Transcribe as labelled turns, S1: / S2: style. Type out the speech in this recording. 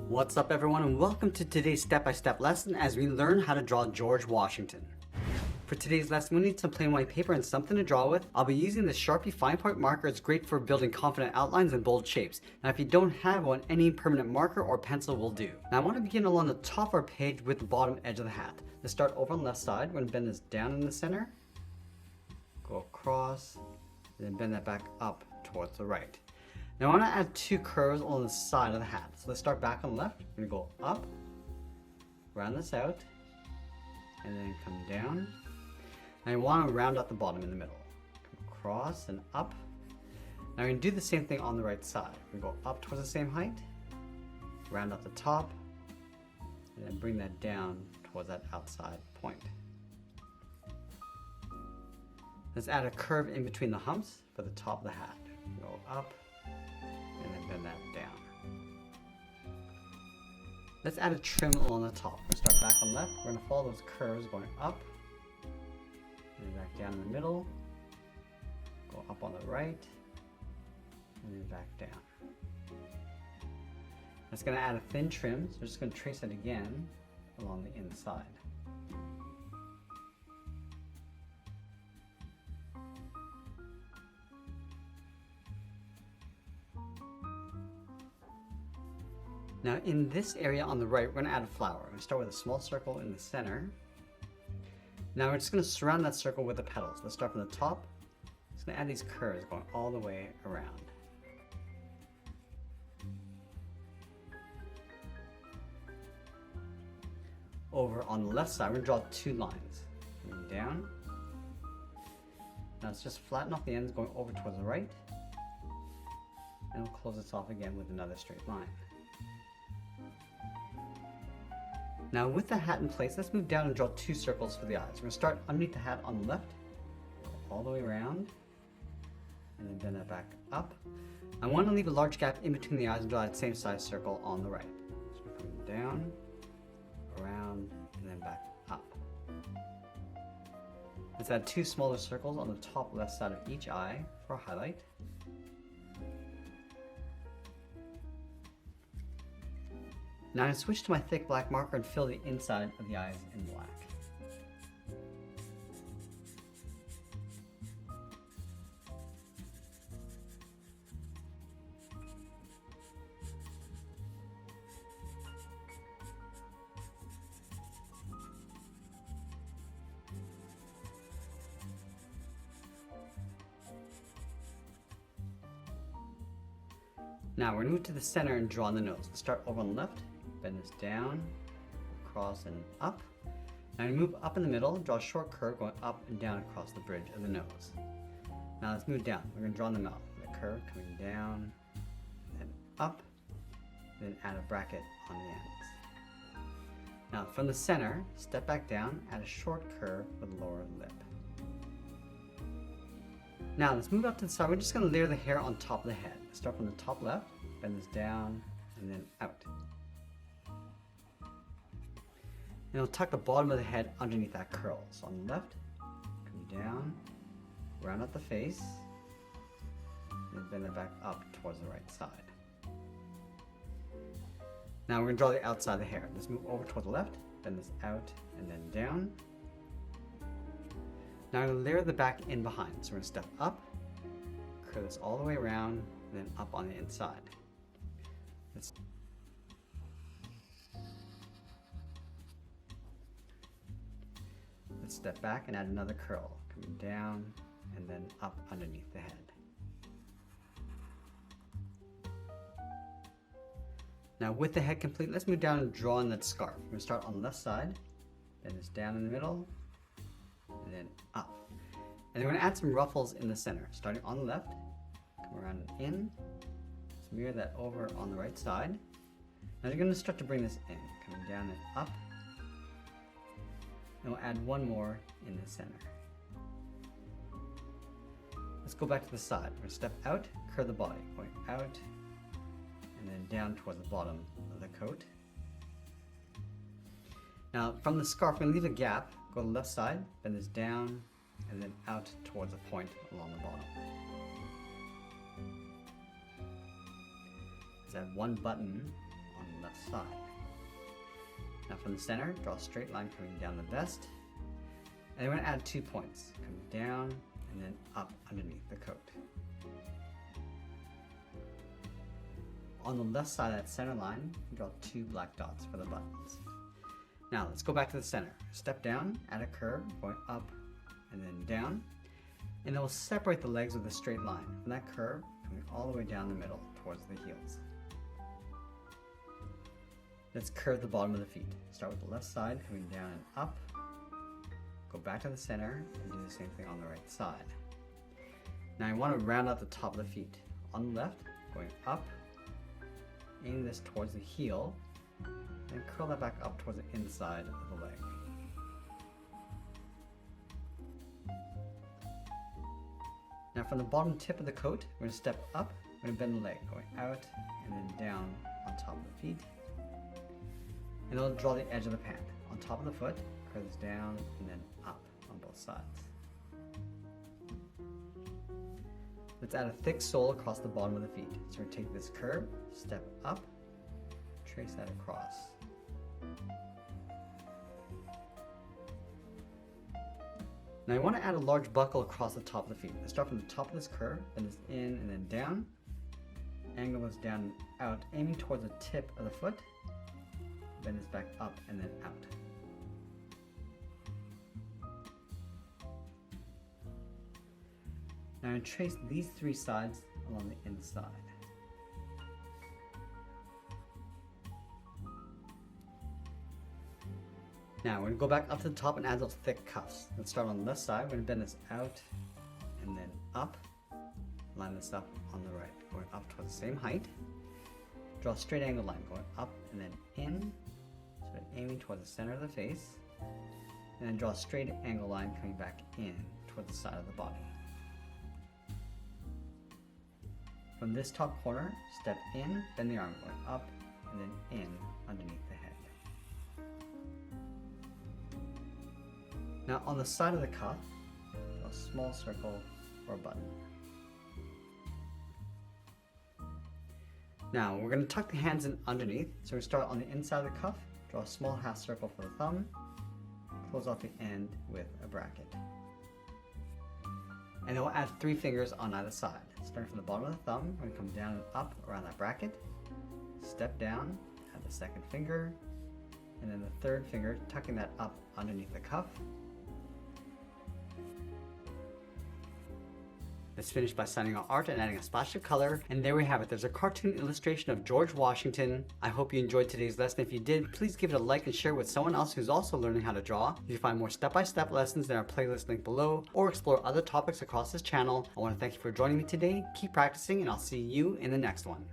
S1: What's up everyone, and welcome to today's step-by-step lesson as we learn how to draw George Washington. For today's lesson, we need some plain white paper and something to draw with. I'll be using the Sharpie fine point marker. It's great for building confident outlines and bold shapes. Now if you don't have one, any permanent marker or pencil will do. Now I want to begin along the top of our page with the bottom edge of the hat. Let's start over on the left side. We're going to bend this down in the center, go across, and then bend that back up towards the right. Now I want to add two curves on the side of the hat. So let's start back on the left. We're going to go up, round this out, and then come down. And I want to round out the bottom in the middle. Come across and up. Now we're going to do the same thing on the right side. We're going to go up towards the same height, round out the top, and then bring that down towards that outside point. Let's add a curve in between the humps for the top of the hat. Go up, and then bend that down. Let's add a trim along the top. We're going to start back on left. We're going to follow those curves going up, and then back down in the middle, go up on the right, and then back down. That's going to add a thin trim, so we're just going to trace it again along the inside. Now in this area on the right, we're going to add a flower. We're going to start with a small circle in the center. Now we're just going to surround that circle with the petals. Let's start from the top. Just going to add these curves going all the way around. Over on the left side, we're going to draw two lines. Coming down. Now let's just flatten off the ends going over towards the right. And we'll close this off again with another straight line. Now with the hat in place, let's move down and draw two circles for the eyes. We're going to start underneath the hat on the left, go all the way around, and then bend that back up. I want to leave a large gap in between the eyes and draw that same size circle on the right. So we're coming down, around, and then back up. Let's add two smaller circles on the top left side of each eye for a highlight. Now I'm going to switch to my thick black marker and fill the inside of the eyes in black. Now we're going to move to the center and draw on the nose. Let's start over on the left. Bend this down, across and up. Now we move up in the middle, draw a short curve going up and down across the bridge of the nose. Now let's move down. We're going to draw in the mouth. The curve coming down, then up, then add a bracket on the ends. Now from the center, step back down, add a short curve with the lower lip. Now let's move up to the side. We're just going to layer the hair on top of the head. Start from the top left, bend this down, and then out. And we'll tuck the bottom of the head underneath that curl. So on the left, come down, round out the face, and bend it back up towards the right side. Now we're going to draw the outside of the hair. Let's move over toward the left, bend this out, and then down. Now I'm going to layer the back in behind. So we're going to step up, curve this all the way around, and then up on the inside. Let's step back and add another curl, coming down and then up underneath the head. Now with the head complete, let's move down and draw in that scarf. We're going to start on the left side, bend this down in the middle, and then up. And then we're going to add some ruffles in the center, starting on the left, come around and in. Let's mirror that over on the right side. Now you're going to start to bring this in, coming down and up. And we'll add one more in the center. Let's go back to the side. We're going to step out, curve the body, going out, and then down towards the bottom of the coat. Now from the scarf, we're going to leave a gap, go to the left side, bend this down, and then out towards a point along the bottom. Let's add one button on the left side. Now from the center, draw a straight line coming down the vest. And then we're going to add 2 points, coming down and then up underneath the coat. On the left side of that center line, draw 2 black dots for the buttons. Now let's go back to the center. Step down, add a curve, going up and then down. And then we'll separate the legs with a straight line from that curve, coming all the way down the middle towards the heels. Let's curve the bottom of the feet. Start with the left side, coming down and up. Go back to the center and do the same thing on the right side. Now I want to round out the top of the feet. On the left, going up, aim this towards the heel, and curl that back up towards the inside of the leg. Now from the bottom tip of the coat, we're going to step up, we're going to bend the leg, going out and then down on top of the feet. And then we'll draw the edge of the pant. On top of the foot, curve this down and then up on both sides. Let's add a thick sole across the bottom of the feet. So we're going to take this curve, step up, trace that across. Now I want to add a large buckle across the top of the feet. Let's start from the top of this curve, bend this in and then down. Angle this down and out, aiming towards the tip of the foot. Bend this back up and then out. Now I'm going to trace these 3 sides along the inside. Now we're going to go back up to the top and add those thick cuffs. Let's start on the left side. We're going to bend this out and then up. Line this up on the right, going up towards the same height. Draw a straight angle line going up and then in, so aiming towards the center of the face. And then draw a straight angle line coming back in towards the side of the body. From this top corner, step in, bend the arm going up and then in underneath the head. Now on the side of the cuff, draw a small circle or a button. Now we're going to tuck the hands in underneath, so we start on the inside of the cuff, draw a small half circle for the thumb, close off the end with a bracket. And then we'll add 3 fingers on either side. Starting from the bottom of the thumb, we're going to come down and up around that bracket, step down, add the 2nd finger, and then the 3rd finger, tucking that up underneath the cuff. Let's finish by signing our art and adding a splash of color. And there we have it. There's a cartoon illustration of George Washington. I hope you enjoyed today's lesson. If you did, please give it a like and share with someone else who's also learning how to draw. If you find more step-by-step lessons in our playlist link below, or explore other topics across this channel, I want to thank you for joining me today. Keep practicing and I'll see you in the next one.